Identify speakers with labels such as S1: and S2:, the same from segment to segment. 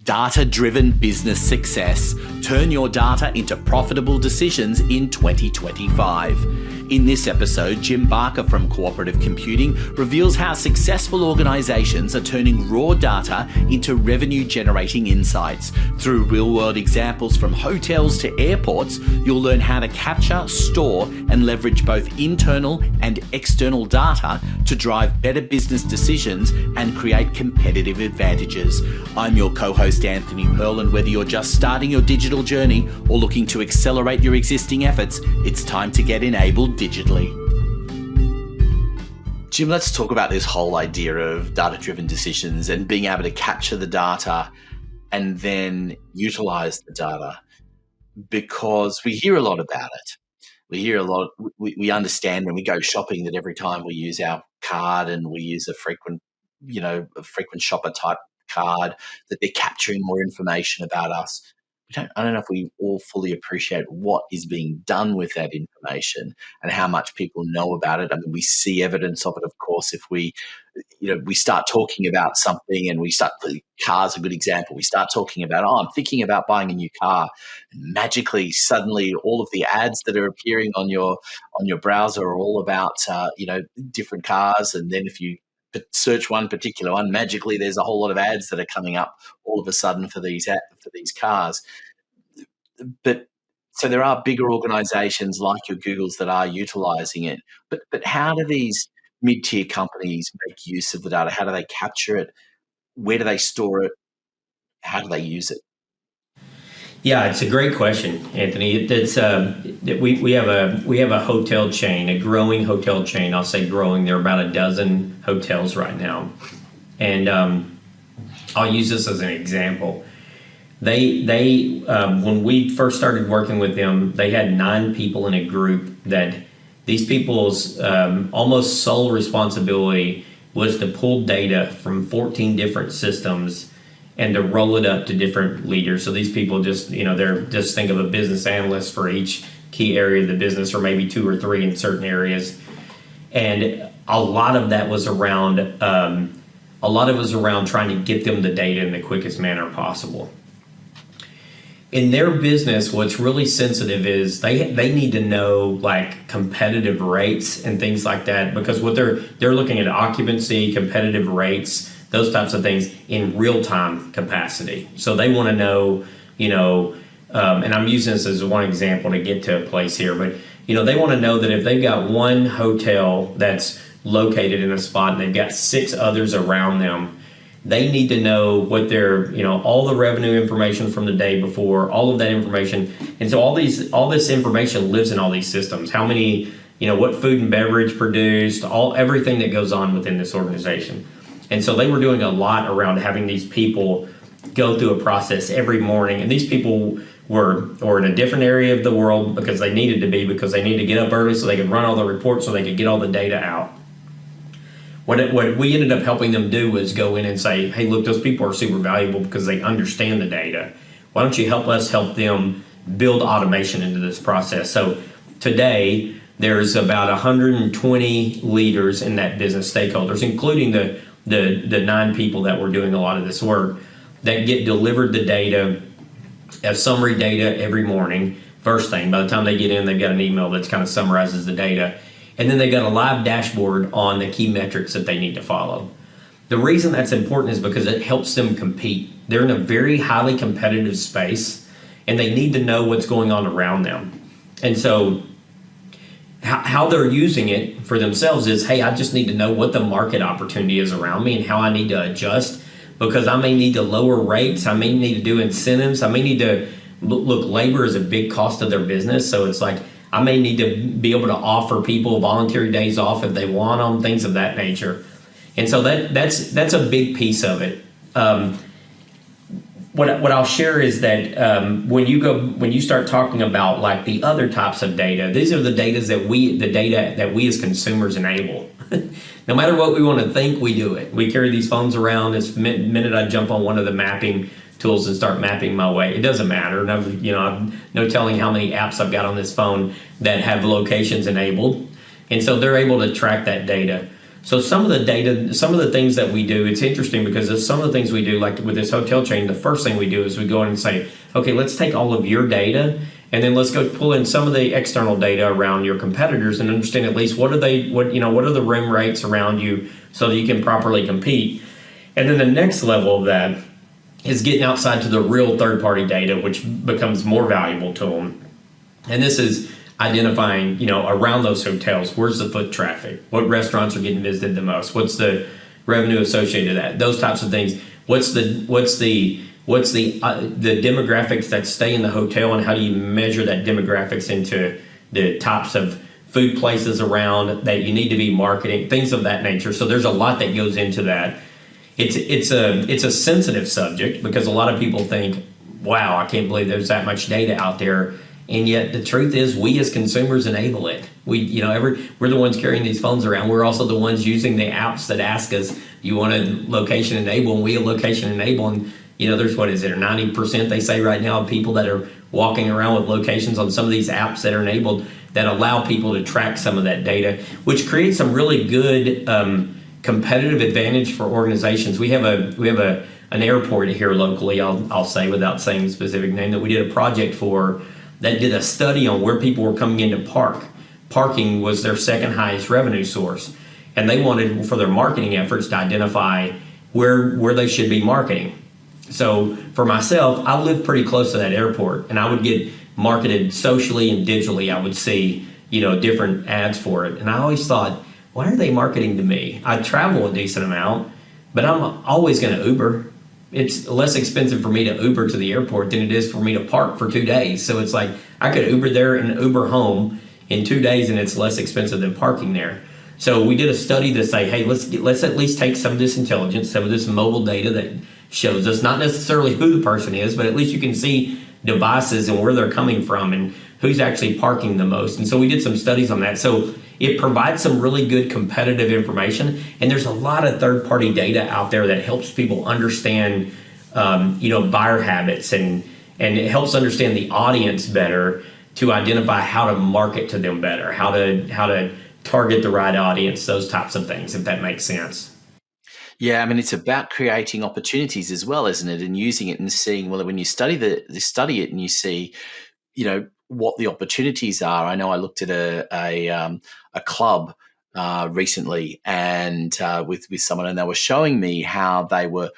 S1: Data-driven business success. Turn your data into profitable decisions in 2025. In this episode, Jim Barker from Cooperative Computing reveals how successful organizations are turning raw data into revenue-generating insights. Through real-world examples from hotels to airports, you'll learn how to capture, store, and leverage both internal and external data to drive better business decisions and create competitive advantages. I'm your co-host, Anthony Pearl, and whether you're just starting your digital journey or looking to accelerate your existing efforts, it's time to get enabled digitally. Jim, let's talk about this whole idea of data-driven decisions and being able to capture the data and then utilize the data, because we hear a lot about it. We understand when we go shopping that every time we use our card and we use a frequent shopper type card, that they're capturing more information about us. I don't know if we all fully appreciate what is being done with that information and how much people know about it. I mean, we see evidence of it, of course, if we start talking about something and car's a good example. We start talking about, I'm thinking about buying a new car, and magically, suddenly, all of the ads that are appearing on your browser are all about different cars, and then if you search one particular one, magically there's a whole lot of ads that are coming up all of a sudden for these cars. But so there are bigger organizations like your Googles that are utilizing it. But how do these mid-tier companies make use of the data? How do they capture it? Where do they store it? How do they use it?
S2: Yeah, it's a great question, Anthony. We have a hotel chain, a growing hotel chain. I'll say growing. There are about a dozen hotels right now, and I'll use this as an example. They when we first started working with them, they had 9 people in a group that these people's almost sole responsibility was to pull data from 14 different systems and to roll it up to different leaders. So these people just think of a business analyst for each key area of the business, or maybe 2 or 3 in certain areas. And a lot of that was around trying to get them the data in the quickest manner possible. In their business, what's really sensitive is they need to know like competitive rates and things like that, because what they're looking at occupancy, competitive rates, those types of things in real-time capacity. So they want to know, and I'm using this as one example to get to a place here, but, they want to know that if they've got one hotel that's located in a spot and they've got 6 others around them, they need to know what their, all the revenue information from the day before, all of that information. And so all this information lives in all these systems. How many, what food and beverage produced, everything that goes on within this organization. And so they were doing a lot around having these people go through a process every morning. And these people were in a different area of the world because they needed to get up early so they could run all the reports, so they could get all the data out. What we ended up helping them do was go in and say, hey, look, those people are super valuable because they understand the data. Why don't you help us help them build automation into this process? So today, there's about 120 leaders in that business, stakeholders, including the 9 people that were doing a lot of this work, that get delivered the data as summary data every morning. First thing, by the time they get in, they've got an email that kind of summarizes the data. And then they've got a live dashboard on the key metrics that they need to follow. The reason that's important is because it helps them compete. They're in a very highly competitive space, and they need to know what's going on around them. And so how they're using it for themselves is, hey, I just need to know what the market opportunity is around me and how I need to adjust, because I may need to lower rates, I may need to do incentives, I may need to look, labor is a big cost of their business, so it's like I may need to be able to offer people voluntary days off if they want them, things of that nature. And so that's a big piece of it. What I'll share is that when you start talking about like the other types of data, these are the data that we as consumers enable. No matter what we want to think, we do it. We carry these phones around. It's the minute I jump on one of the mapping tools and start mapping my way, it doesn't matter. I've no telling how many apps I've got on this phone that have locations enabled, and so they're able to track that data. So some of the data, some of the things that we do, it's interesting because of some of the things we do, like with this hotel chain, the first thing we do is we go in and say, okay, let's take all of your data and then let's go pull in some of the external data around your competitors and understand at least what are the room rates around you so that you can properly compete. And then the next level of that is getting outside to the real third-party data, which becomes more valuable to them. And this is identifying, around those hotels, where's the foot traffic? What restaurants are getting visited the most? What's the revenue associated with that? Those types of things. What's the demographics that stay in the hotel, and how do you measure that demographics into the types of food places around that you need to be marketing, things of that nature. So there's a lot that goes into that. It's a sensitive subject because a lot of people think, wow, I can't believe there's that much data out there. And yet the truth is we as consumers enable it. We're the ones carrying these phones around. We're also the ones using the apps that ask us, do you want a location enable? And we location enable. And there's, what is it, or 90% they say right now of people that are walking around with locations on some of these apps that are enabled that allow people to track some of that data, which creates some really good competitive advantage for organizations. We have an airport here locally, I'll say without saying the specific name, that we did a project for that did a study on where people were coming in to park. Parking was their second highest revenue source. And they wanted, for their marketing efforts, to identify where they should be marketing. So for myself, I live pretty close to that airport, and I would get marketed socially and digitally. I would see, different ads for it. And I always thought, why are they marketing to me? I travel a decent amount, but I'm always going to Uber. It's less expensive for me to Uber to the airport than it is for me to park for 2 days. So it's like I could Uber there and Uber home in 2 days, and it's less expensive than parking there. So we did a study to say, hey, let's at least take some of this intelligence, some of this mobile data that shows us not necessarily who the person is, but at least you can see devices and where they're coming from and who's actually parking the most. And so we did some studies on that. So it provides some really good competitive information, and there's a lot of third-party data out there that helps people understand, buyer habits, and it helps understand the audience better to identify how to market to them better, how to target the right audience, those types of things, if that makes sense.
S1: Yeah, I mean, it's about creating opportunities as well, isn't it? And using it and seeing, well, when you study it and you see, what the opportunities are. I know I looked at a club recently, and with someone, and they were showing me how they were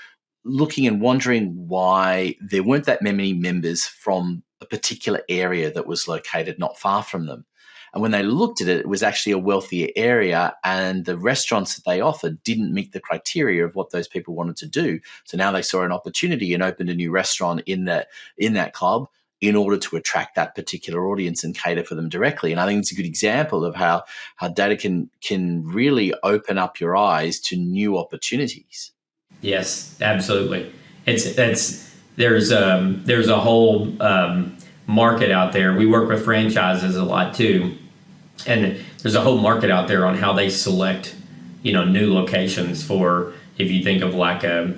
S1: looking and wondering why there weren't that many members from a particular area that was located not far from them. And when they looked at it, it was actually a wealthier area, and the restaurants that they offered didn't meet the criteria of what those people wanted to do. So now they saw an opportunity and opened a new restaurant in that club in order to attract that particular audience and cater for them directly. And I think it's a good example of how data can really open up your eyes to new opportunities.
S2: Yes, absolutely. There's a whole market out there. We work with franchises a lot too, and there's a whole market out there on how they select, new locations for. If you think of like a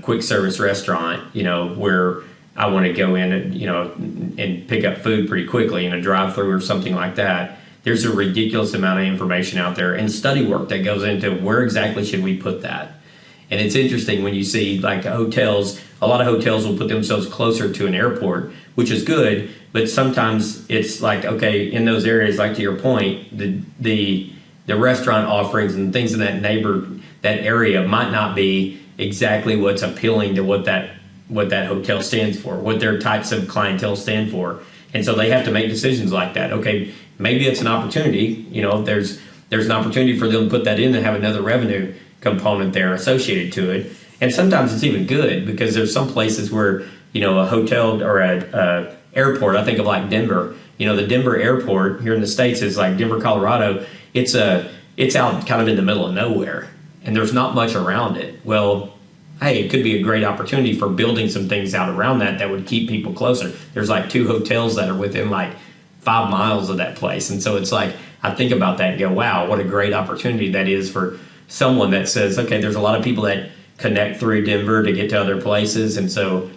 S2: quick service restaurant, where I want to go in and pick up food pretty quickly in a drive-through or something like that. There's a ridiculous amount of information out there and study work that goes into where exactly should we put that. And it's interesting when you see like hotels, a lot of hotels will put themselves closer to an airport, which is good, but sometimes it's like, okay, in those areas, like to your point, the restaurant offerings and things in that area might not be exactly what's appealing to what that hotel stands for, what their types of clientele stand for. And so they have to make decisions like that. Okay, maybe it's an opportunity, there's an opportunity for them to put that in and have another revenue component there associated to it. And sometimes it's even good because there's some places where, a hotel or a airport, I think of like Denver, the Denver airport here in the States is like Denver, Colorado. It's out kind of in the middle of nowhere and there's not much around it. Well, hey, it could be a great opportunity for building some things out around that would keep people closer. There's like 2 hotels that are within like 5 miles of that place. And so it's like, I think about that and go, wow, what a great opportunity that is for someone that says, okay, there's a lot of people that connect through Denver to get to other places. And so,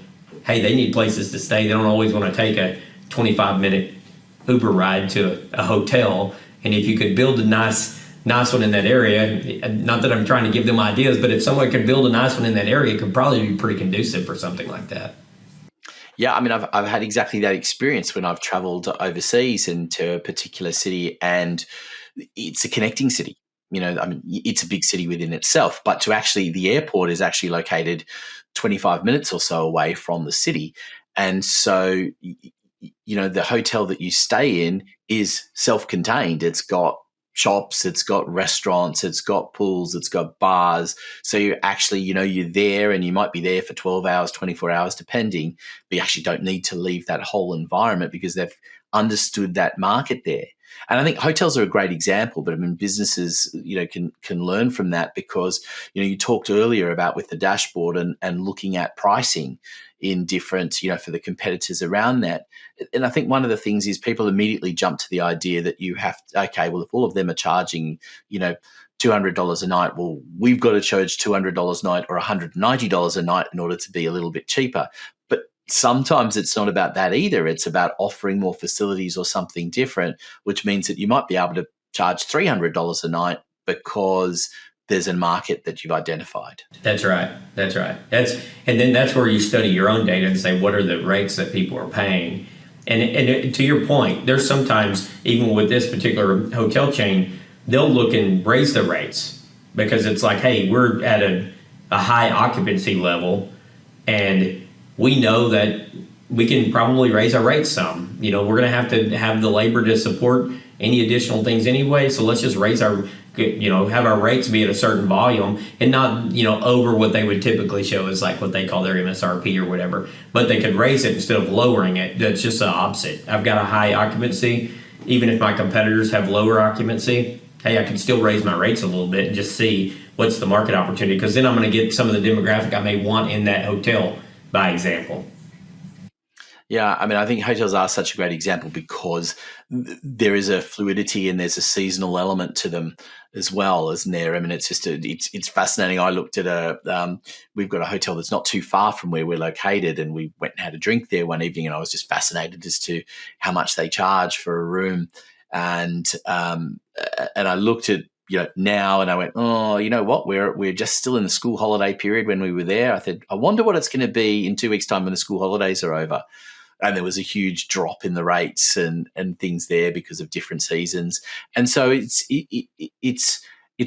S2: hey, they need places to stay. They don't always want to take a 25-minute Uber ride to a hotel. And if you could build a nice nice one in that area, not that I'm trying to give them ideas, but if someone could build a nice one in that area, it could probably be pretty conducive for something like that.
S1: Yeah, I mean, I've had exactly that experience when I've traveled overseas into a particular city, and it's a connecting city. I mean, it's a big city within itself, but the airport is actually located 25 minutes or so away from the city. And so, the hotel that you stay in is self contained. It's got shops, it's got restaurants, it's got pools, it's got bars. So you actually, you're there and you might be there for 12 hours, 24 hours, depending, but you actually don't need to leave that whole environment because they've understood that market there. And I think hotels are a great example, but I mean, businesses, can learn from that because, you talked earlier about with the dashboard and looking at pricing in different, for the competitors around that. And I think one of the things is people immediately jump to the idea that you have to, okay, well, if all of them are charging, $200 a night, well, we've got to charge $200 a night or $190 a night in order to be a little bit cheaper. But sometimes it's not about that either. It's about offering more facilities or something different, which means that you might be able to charge $300 a night because there's a market that you've identified.
S2: That's right. And then that's where you study your own data and say, what are the rates that people are paying? And to your point, there's sometimes, even with this particular hotel chain, they'll look and raise the rates because it's like, hey, we're at a high occupancy level and we know that we can probably raise our rates some. We're going to have the labor to support any additional things anyway. So let's just raise have our rates be at a certain volume and not, over what they would typically show as like what they call their MSRP or whatever. But they could raise it instead of lowering it. That's just the opposite. I've got a high occupancy. Even if my competitors have lower occupancy, hey, I can still raise my rates a little bit and just see what's the market opportunity. Because then I'm going to get some of the demographic I may want in that hotel, by example.
S1: Yeah, I mean, I think hotels are such a great example because there is a fluidity and there's a seasonal element to them as well, isn't there? I mean, it's just it's fascinating. I looked at we've got a hotel that's not too far from where we're located, and we went and had a drink there one evening, and I was just fascinated as to how much they charge for a room, and I looked at now, and I went, oh, you know what? We're just still in the school holiday period when we were there. I said, I wonder what it's going to be in 2 weeks' time when the school holidays are over. And there was a huge drop in the rates and things there because of different seasons. And so it's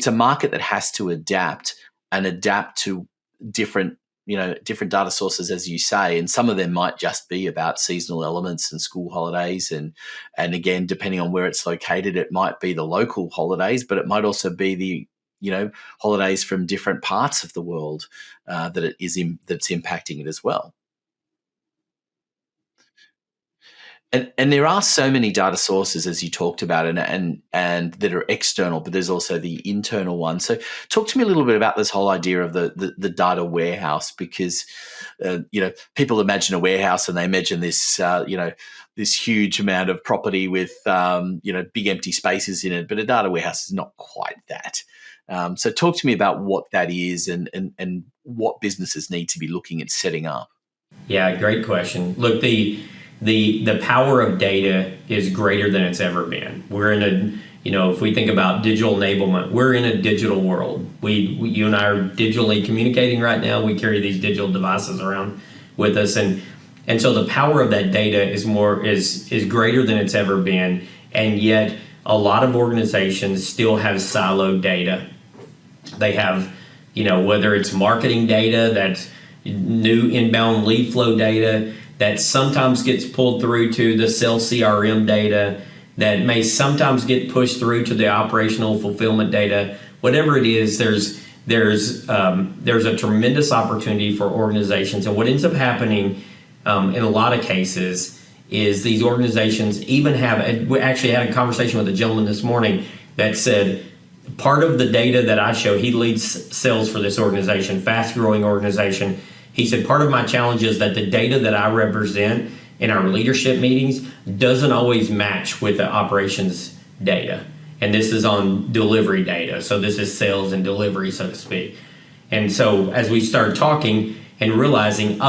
S1: a market that has to adapt to different data sources, as you say. And some of them might just be about seasonal elements and school holidays. And again, depending on where it's located, it might be the local holidays, but it might also be the holidays from different parts of the world that's impacting it as well. And there are so many data sources, as you talked about, and that are external, but there's also the internal one. So talk to me a little bit about this whole idea of the data warehouse, because people imagine a warehouse and they imagine this this huge amount of property with big empty spaces in it, but a data warehouse is not quite that. So talk to me about what that is and what businesses need to be looking at setting up.
S2: Yeah, great question. Look, the power of data is greater than it's ever been. We're in if we think about digital enablement, we're in a digital world. You and I are digitally communicating right now. We carry these digital devices around with us, and so the power of that data is greater than it's ever been. And yet, a lot of organizations still have siloed data. They have, whether it's marketing data, that's new inbound lead flow data that sometimes gets pulled through to the sales CRM data, that may sometimes get pushed through to the operational fulfillment data. Whatever it is, there's a tremendous opportunity for organizations. And what ends up happening in a lot of cases is these organizations we actually had a conversation with a gentleman this morning that said, part of the data that I show, he leads sales for this organization, fast growing organization. He said, part of my challenge is that the data that I represent in our leadership meetings doesn't always match with the operations data. And this is on delivery data. So this is sales and delivery, so to speak. And so as we started talking and realizing,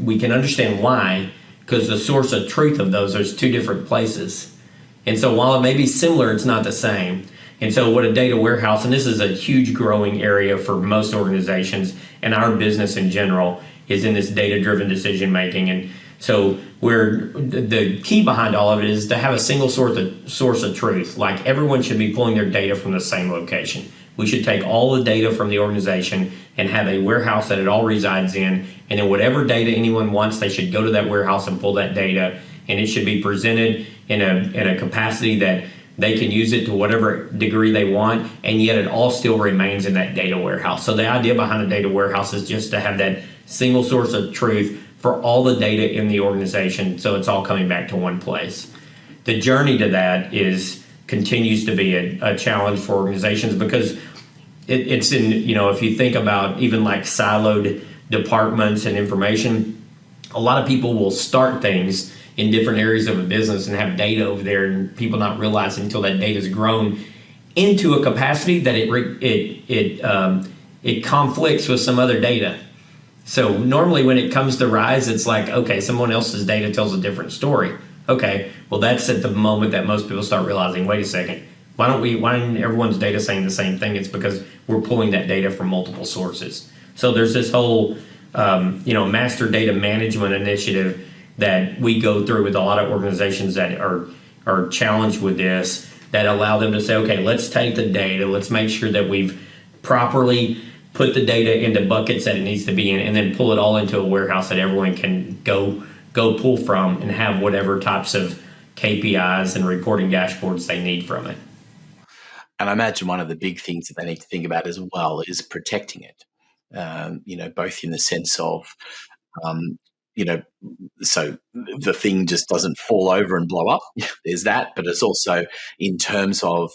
S2: we can understand why, because the source of truth of those is two different places. And so while it may be similar, it's not the same. And so what a data warehouse, and this is a huge growing area for most organizations and our business in general, is in this data-driven decision making. And so the key behind all of it is to have a single source of truth. Like everyone should be pulling their data from the same location. We should take all the data from the organization and have a warehouse that it all resides in. And then whatever data anyone wants, they should go to that warehouse and pull that data. And it should be presented in a capacity that they can use it to whatever degree they want, and yet it all still remains in that data warehouse. So the idea behind a data warehouse is just to have that single source of truth for all the data in the organization, so it's all coming back to one place. The journey to that continues to be a challenge for organizations, because it's in, if you think about even like siloed departments and information, a lot of people will start things in different areas of a business and have data over there, and people not realizing until that data has grown into a capacity that it conflicts with some other data. So normally when it comes to RISE, it's like, okay, someone else's data tells a different story. Okay, well that's at the moment that most people start realizing, wait a second, why isn't everyone's data saying the same thing? It's because we're pulling that data from multiple sources. So there's this whole master data management initiative that we go through with a lot of organizations that are challenged with this, that allow them to say, okay, let's take the data, let's make sure that we've properly put the data into buckets that it needs to be in, and then pull it all into a warehouse that everyone can go pull from and have whatever types of KPIs and reporting dashboards they need from it.
S1: And I imagine one of the big things that they need to think about as well is protecting it, both in the sense of, so the thing just doesn't fall over and blow up. There's that, but it's also in terms of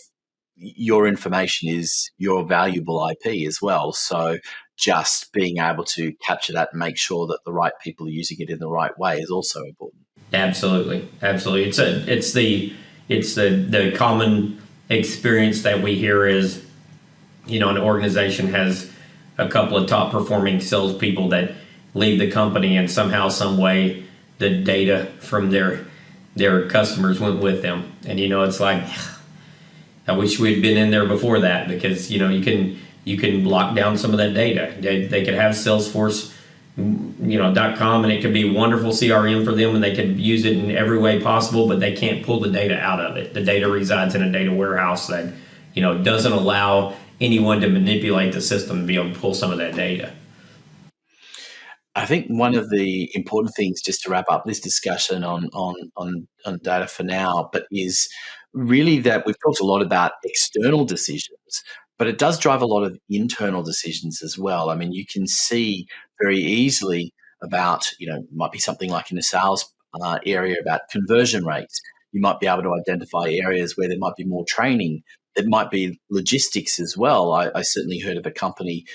S1: your information is your valuable IP as well. So just being able to capture that and make sure that the right people are using it in the right way is also important.
S2: Absolutely. It's the common experience that we hear is, an organization has a couple of top performing salespeople that leave the company, and somehow, some way, the data from their customers went with them. And it's like, I wish we'd been in there before that, because you can lock down some of that data. They could have Salesforce, .com, and it could be wonderful CRM for them, and they could use it in every way possible, but they can't pull the data out of it. The data resides in a data warehouse that doesn't allow anyone to manipulate the system to be able to pull some of that data.
S1: I think one of the important things, just to wrap up this discussion on data for now, but is really that we've talked a lot about external decisions, but it does drive a lot of internal decisions as well. I mean, you can see very easily about, might be something like in the sales area about conversion rates. You might be able to identify areas where there might be more training. It might be logistics as well. I certainly heard of a company,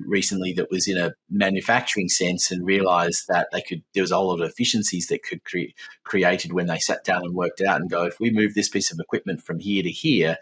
S1: recently that was in a manufacturing sense and realised that there was a whole lot of efficiencies that could created when they sat down and worked out and go, if we move this piece of equipment from here to here,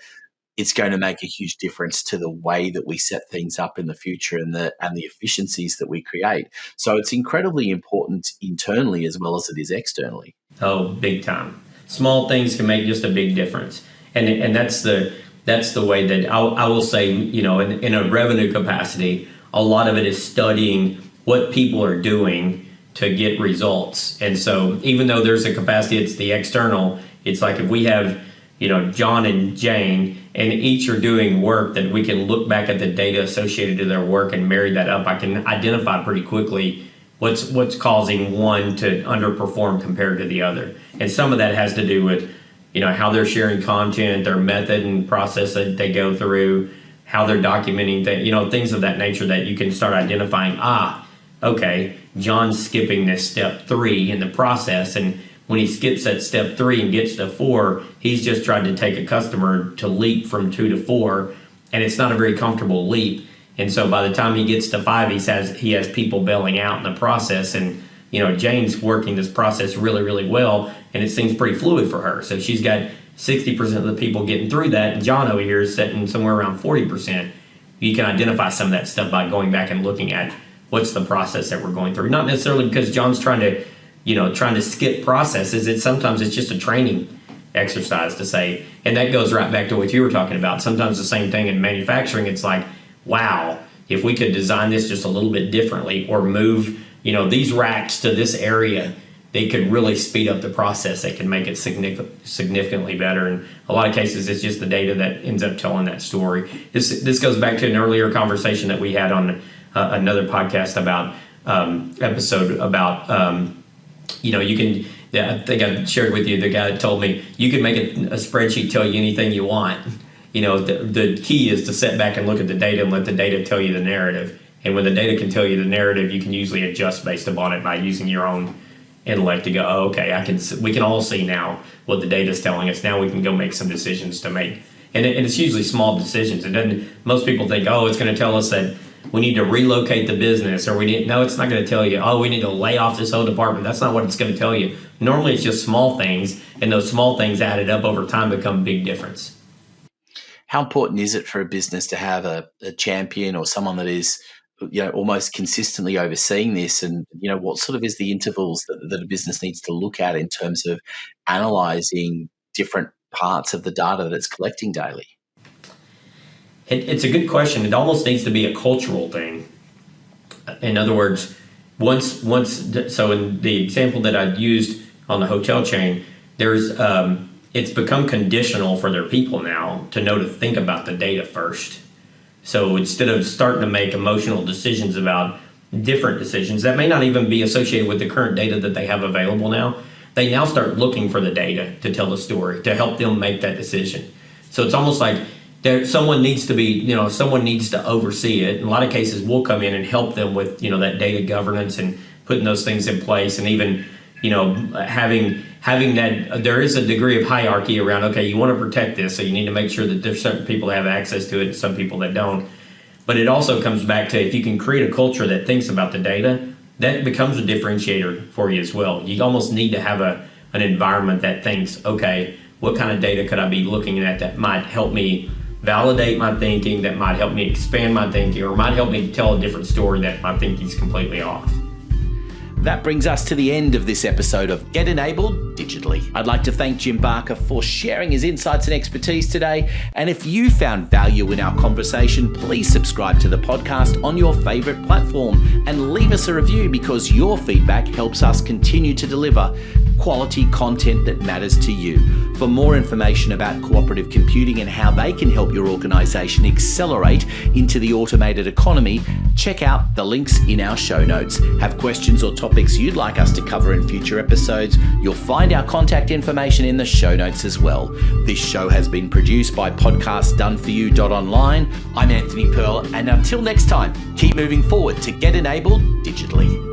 S1: it's going to make a huge difference to the way that we set things up in the future and the efficiencies that we create. So it's incredibly important internally as well as it is externally.
S2: Oh, big time. Small things can make just a big difference. And that's the way that I will say, in a revenue capacity, a lot of it is studying what people are doing to get results. And so even though there's a capacity, it's the external, it's like if we have, John and Jane, and each are doing work that we can look back at the data associated to their work and marry that up, I can identify pretty quickly what's causing one to underperform compared to the other. And some of that has to do with how they're sharing content, their method and process that they go through, how they're documenting things of that nature that you can start identifying, okay, John's skipping this step 3 in the process, and when he skips that step 3 and gets to 4, he's just tried to take a customer to leap from 2 to 4, and it's not a very comfortable leap. And so by the time he gets to 5, he has people bailing out in the process, and Jane's working this process really, really well, and it seems pretty fluid for her. So she's got 60% of the people getting through that, and John over here is sitting somewhere around 40%. You can identify some of that stuff by going back and looking at what's the process that we're going through. Not necessarily because John's trying to skip processes. Sometimes it's just a training exercise to say, and that goes right back to what you were talking about. Sometimes the same thing in manufacturing, it's like, wow, if we could design this just a little bit differently or move, these racks to this area, they could really speed up the process. They can make it significantly better. In a lot of cases, it's just the data that ends up telling that story. This goes back to an earlier conversation that we had on another podcast about episode about, you can, I think I shared with you, the guy told me, you can make a spreadsheet tell you anything you want. The key is to sit back and look at the data and let the data tell you the narrative. And when the data can tell you the narrative, you can usually adjust based upon it by using your own intellect to go, oh, okay, we can all see now what the data is telling us. Now we can go make some decisions to make. And it's usually small decisions. Most people think, oh, it's going to tell us that we need to relocate the business, or no, it's not going to tell you, oh, we need to lay off this whole department. That's not what it's going to tell you. Normally it's just small things, and those small things added up over time become a big difference.
S1: How important is it for a business to have a champion or someone that is almost consistently overseeing this, and what sort of is the intervals that a business needs to look at in terms of analyzing different parts of the data that it's collecting daily?
S2: It's a good question. It almost needs to be a cultural thing. In other words, so in the example that I used on the hotel chain, it's become conditional for their people now to know to think about the data first. So instead of starting to make emotional decisions about different decisions that may not even be associated with the current data that they have available now, they now start looking for the data to tell the story, to help them make that decision. So it's almost like someone needs to oversee it. In a lot of cases, we'll come in and help them with, that data governance and putting those things in place, and even, having that, there is a degree of hierarchy around, okay, you want to protect this, so you need to make sure that there's certain people that have access to it and some people that don't. But it also comes back to, if you can create a culture that thinks about the data, that becomes a differentiator for you as well. You almost need to have an environment that thinks, okay, what kind of data could I be looking at that might help me validate my thinking, that might help me expand my thinking, or might help me tell a different story that my thinking is completely off.
S1: That brings us to the end of this episode of Get Enabled Digitally. I'd like to thank Jim Barker for sharing his insights and expertise today. And if you found value in our conversation, please subscribe to the podcast on your favorite platform and leave us a review, because your feedback helps us continue to deliver quality content that matters to you. For more information about cooperative computing and how they can help your organization accelerate into the automated economy, check out the links in our show notes. Have questions or topics you'd like us to cover in future episodes? You'll find our contact information in the show notes as well. This show has been produced by podcastdoneforyou.online. I'm Anthony Pearl, and until next time, keep moving forward to get enabled digitally.